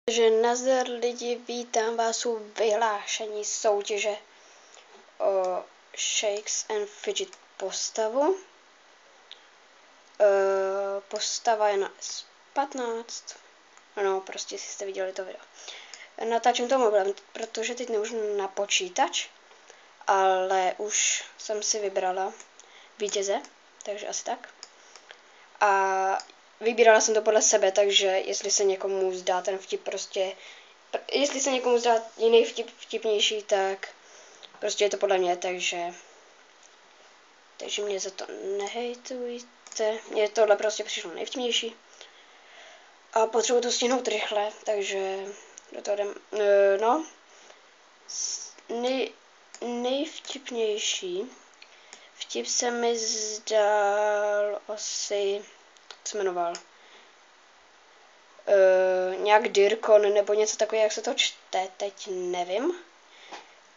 Takže nazdar lidi, vítám vás u vyhlášení soutěže o Shakes and Fidget postavu. Postava je na S15. Ano, prostě si jste viděli to video. Natáčím to mobilem, protože teď nemůžu na počítač, ale už jsem si vybrala vítěze, takže asi tak. A vybírala jsem to podle sebe, takže jestli se někomu zdá ten vtip jestli se někomu zdá jiný vtip vtipnější, tak prostě je to podle mě, takže mě za to nehejtujte. Mně tohle prostě přišlo nejvtipnější. A potřebuji to stihnout rychle, takže do toho jdem. No, nejvtipnější vtip se mi zdál asi, co se jmenoval, nějak Dirkon nebo něco takového, jak se to čte, teď nevím.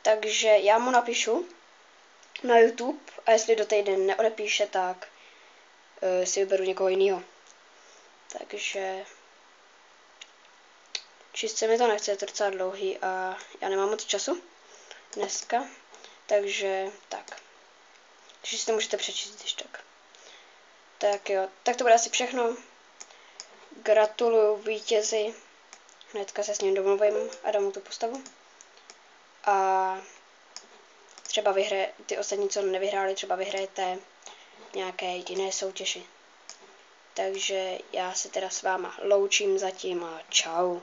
Takže já mu napíšu na YouTube a jestli do týden neodepíše, tak si vyberu někoho jiného. Takže čistě mi to nechce, je to docela dlouhý a já nemám moc času dneska, takže tak. Takže si to můžete přečíst, když tak. Tak jo, tak to bude asi všechno. Gratuluju vítězi. Hnedka se s ním domluvím a dám mu tu postavu. A třeba vyhraje, ty ostatní, co nevyhráli, třeba vyhrajete nějaké jiné soutěži. Takže já se teda s váma loučím zatím a čau.